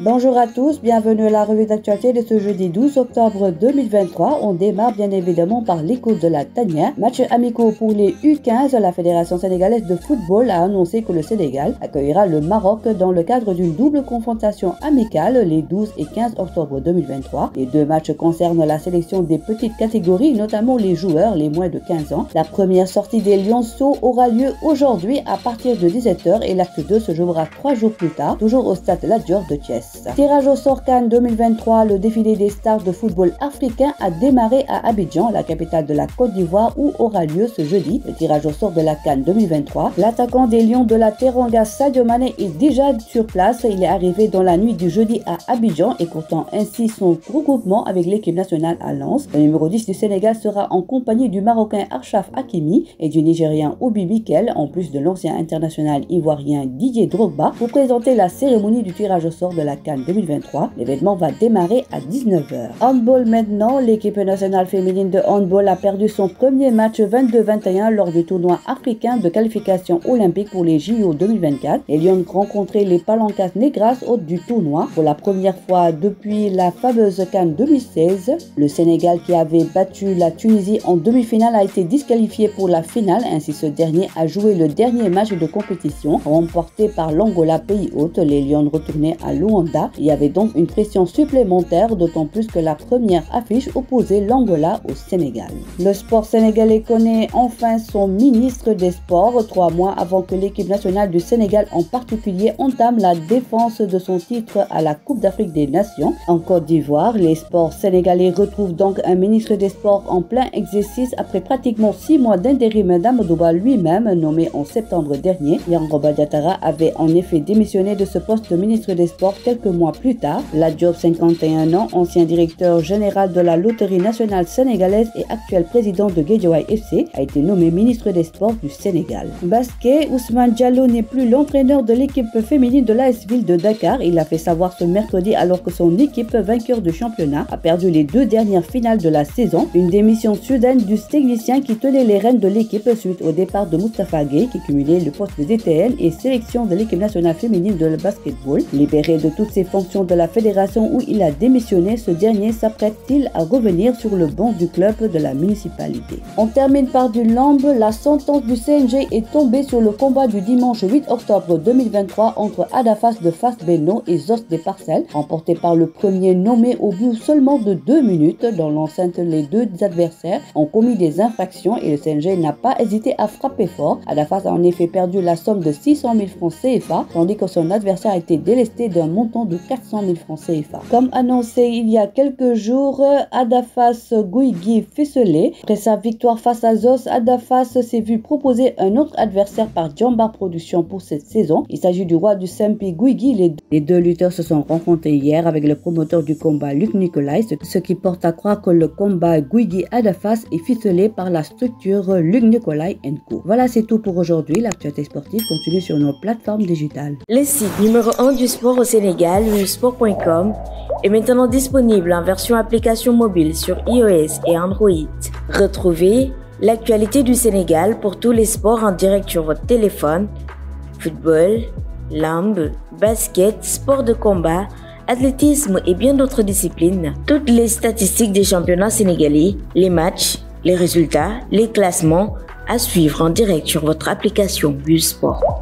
Bonjour à tous, bienvenue à la revue d'actualité de ce jeudi 12 octobre 2023. On démarre bien évidemment par l'écoute de la tanière. Match amicaux pour les U15, la Fédération sénégalaise de football a annoncé que le Sénégal accueillera le Maroc dans le cadre d'une double confrontation amicale les 12 et 15 octobre 2023. Les deux matchs concernent la sélection des petites catégories, notamment les joueurs les moins de 15 ans. La première sortie des Lionceaux aura lieu aujourd'hui à partir de 17h et l'acte 2 se jouera 3 jours plus tard, toujours au stade Lat Dior de Thiès. Tirage au sort CAN 2023, le défilé des stars de football africain a démarré à Abidjan, la capitale de la Côte d'Ivoire, où aura lieu ce jeudi le tirage au sort de la CAN 2023. L'attaquant des Lions de la Teranga, Sadio Mané, est déjà sur place. Il est arrivé dans la nuit du jeudi à Abidjan, écourtant ainsi son regroupement avec l'équipe nationale à Lens. Le numéro 10 du Sénégal sera en compagnie du Marocain Achraf Hakimi et du Nigérian Obi Mikel, en plus de l'ancien international ivoirien Didier Drogba, pour présenter la cérémonie du tirage au sort de la CAN 2023. L'événement va démarrer à 19h. Handball maintenant, l'équipe nationale féminine de handball a perdu son premier match 22-21 lors du tournoi africain de qualification olympique pour les JO 2024. Les Lions rencontraient les Palancas Negras hôtes du tournoi pour la première fois depuis la fameuse CAN 2016. Le Sénégal, qui avait battu la Tunisie en demi-finale, a été disqualifié pour la finale. Ainsi, ce dernier a joué le dernier match de compétition remporté par l'Angola, pays hôte. Les Lions retournaient à Luanda. Il y avait donc une pression supplémentaire, d'autant plus que la première affiche opposait l'Angola au Sénégal. Le sport sénégalais connaît enfin son ministre des Sports, 3 mois avant que l'équipe nationale du Sénégal en particulier entame la défense de son titre à la Coupe d'Afrique des Nations. En Côte d'Ivoire, les sports sénégalais retrouvent donc un ministre des Sports en plein exercice après pratiquement 6 mois d'intérim d'Amadouba lui-même, nommé en septembre dernier. Yangoba Diatara avait en effet démissionné de ce poste de ministre des Sports quelques mois plus tard. Lat Diop, 51 ans, ancien directeur général de la Loterie nationale sénégalaise et actuel président de Guédiawaye FC, a été nommé ministre des Sports du Sénégal. Basket, Ousmane Diallo n'est plus l'entraîneur de l'équipe féminine de l'AS Ville de Dakar. Il l'a fait savoir ce mercredi alors que son équipe, vainqueur du championnat, a perdu les 2 dernières finales de la saison. Une démission soudaine du technicien qui tenait les rênes de l'équipe suite au départ de Moustapha Gueye, qui cumulait le poste de DTN et sélection de l'équipe nationale féminine de basketball. Libéré de toutes ses fonctions de la fédération où il a démissionné, ce dernier s'apprête-t-il à revenir sur le banc du club de la municipalité. On termine par du lamb. La sentence du CNG est tombée sur le combat du dimanche 8 octobre 2023 entre Adafas de Fas Benno et Zos des Parcelles, remporté par le premier nommé au bout seulement de 2 minutes. Dans l'enceinte, les deux adversaires ont commis des infractions et le CNG n'a pas hésité à frapper fort. Adafas a en effet perdu la somme de 600 000 francs CFA, tandis que son adversaire a été délesté d'un montant de 400 000 francs CFA. Comme annoncé il y a quelques jours, Adafas Guigui ficelé. Après sa victoire face à Zos, Adafas s'est vu proposer un autre adversaire par Djambar Productions pour cette saison. Il s'agit du roi du Sempi Guigui. Les deux lutteurs se sont rencontrés hier avec le promoteur du combat Luc Nicolaï, ce qui porte à croire que le combat Guigui-Adafas est ficelé par la structure Luc Nicolaï & Co. Voilà, c'est tout pour aujourd'hui. L'actualité sportive continue sur nos plateformes digitales. Le site numéro 1 du sport au Sénégal, sport.com, est maintenant disponible en version application mobile sur iOS et Android. Retrouvez l'actualité du Sénégal pour tous les sports en direct sur votre téléphone: football, lamb, basket, sport de combat, athlétisme et bien d'autres disciplines. Toutes les statistiques des championnats sénégalais, les matchs, les résultats, les classements à suivre en direct sur votre application Busport.